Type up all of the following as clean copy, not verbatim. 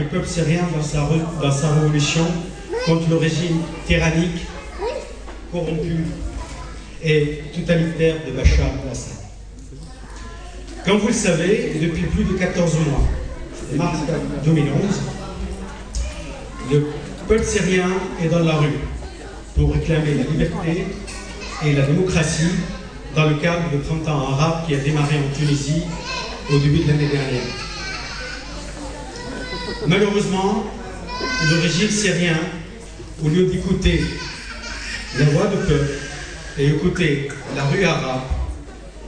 Le peuple syrien dans sa révolution contre le régime tyrannique, corrompu et totalitaire de Bachar el-Assad. Comme vous le savez, depuis plus de 14 mois, mars 2011, le peuple syrien est dans la rue pour réclamer la liberté et la démocratie dans le cadre du printemps arabe qui a démarré en Tunisie au début de l'année dernière. Malheureusement, le régime syrien, au lieu d'écouter la voix du peuple et écouter la rue arabe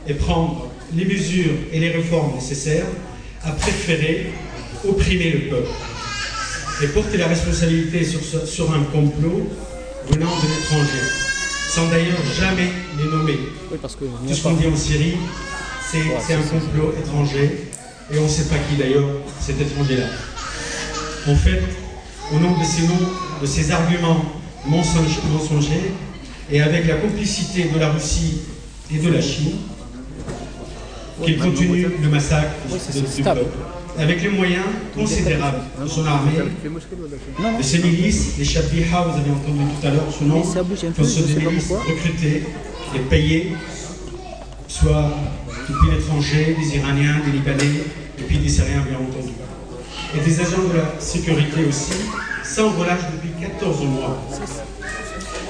et prendre les mesures et les réformes nécessaires, a préféré opprimer le peuple et porter la responsabilité sur un complot venant de l'étranger, sans d'ailleurs jamais les nommer. Oui, parce que tout ce qu'on dit en Syrie, c'est un complot étranger, et on ne sait pas qui d'ailleurs cet étranger-là. En fait, au nom de ces arguments mensongers, et avec la complicité de la Russie et de la Chine, qu'il continue le massacre du peuple, avec les moyens considérables de son armée, de ses milices, les Shabiha, vous avez entendu tout à l'heure ce nom, sont ceux des milices recrutés et payés, soit depuis l'étranger, des Iraniens, des Libanais, et puis des Syriens bien entendu. Et des agents de la sécurité aussi, sans relâche depuis 14 mois.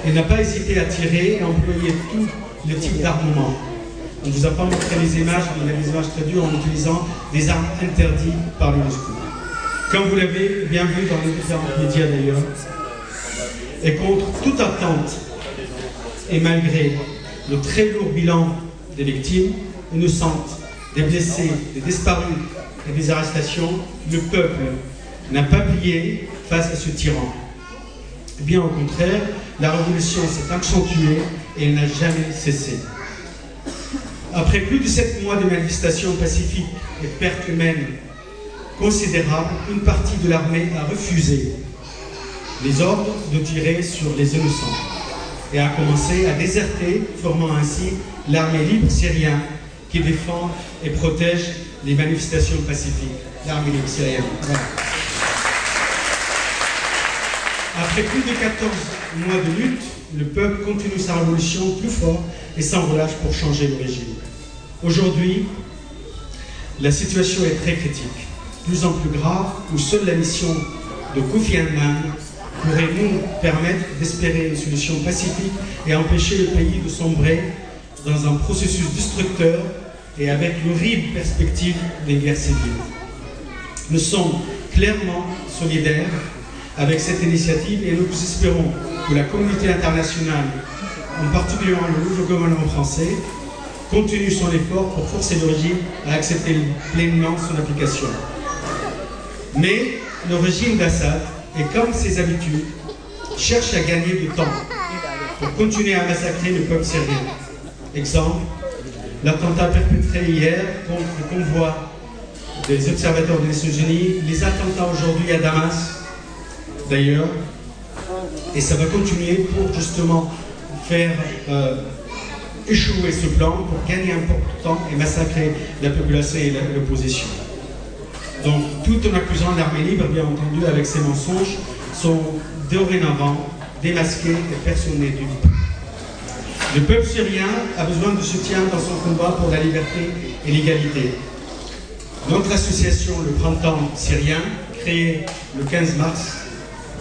Il n'a pas hésité à tirer et à employer tous les types d'armements. On ne vous a pas montré les images, mais il y a des images très dures en utilisant des armes interdites par l'UNESCO. Comme vous l'avez bien vu dans les différents médias d'ailleurs, et contre toute attente, et malgré le très lourd bilan des victimes innocentes, des blessés, des disparus et des arrestations, le peuple n'a pas plié face à ce tyran. Bien au contraire, la révolution s'est accentuée et elle n'a jamais cessé. Après plus de 7 mois de manifestations pacifiques et pertes humaines considérables, une partie de l'armée a refusé les ordres de tirer sur les innocents et a commencé à déserter, formant ainsi l'armée libre syrienne qui défend et protège les manifestations pacifiques. L'armée libre syrienne. Voilà. Après plus de 14 mois de lutte, le peuple continue sa révolution plus fort et sans relâche pour changer le régime. Aujourd'hui, la situation est très critique, plus en plus grave, où seule la mission de Kofi Annan pourrait nous permettre d'espérer une solution pacifique et empêcher le pays de sombrer dans un processus destructeur et avec l'horrible perspective des guerres civiles. Nous sommes clairement solidaires avec cette initiative et nous espérons que la communauté internationale, en particulier le nouveau gouvernement français, continue son effort pour forcer le régime à accepter pleinement son application. Mais le régime d'Assad, et comme ses habitudes, cherche à gagner du temps pour continuer à massacrer le peuple syrien. Exemple, l'attentat perpétré hier contre le convoi des observateurs des Nations Unies, les attentats aujourd'hui à Damas, d'ailleurs, et ça va continuer pour justement faire échouer ce plan, pour gagner un peu de temps et massacrer la population et l'opposition. Donc, tout en accusant l'armée libre, bien entendu, avec ses mensonges, sont dorénavant démasqués et personne n'est dupe. Le peuple syrien a besoin de soutien dans son combat pour la liberté et l'égalité. Notre association, le Printemps syrien, créée le 15 mars,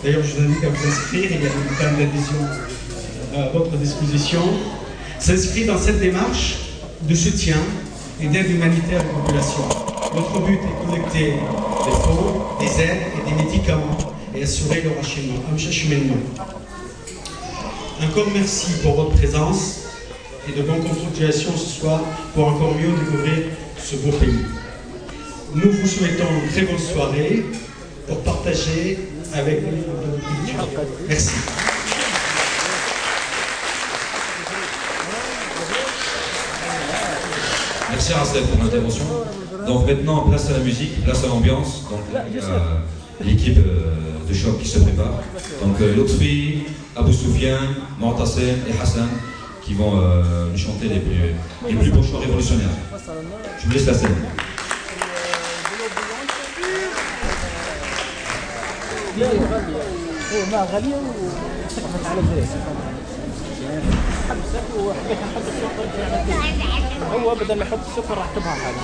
d'ailleurs je vous invite à vous inscrire, il y a des bulletins d'adhésion à votre disposition, s'inscrit dans cette démarche de soutien et d'aide humanitaire aux populations. Notre but est de collecter des fonds, des aides et des médicaments et assurer leur acheminement. Encore merci pour votre présence et de bonnes continuations ce soir pour encore mieux découvrir ce beau pays. Nous vous souhaitons une très bonne soirée pour partager avec nous notre culture. Merci. Merci Rastel pour l'intervention. Donc maintenant, place à la musique, place à l'ambiance. Donc l'équipe de choc qui se prépare. Donc Lotfi, Abou Soufiane, Mortassem et Hassan qui vont nous chanter les plus beaux chants révolutionnaires. Je vous laisse la scène. لا هو ما غالية وسقفت على الجريس حبسك وحبيت نحط السكر هو بدل ما يحط السكر راح تبها حاجة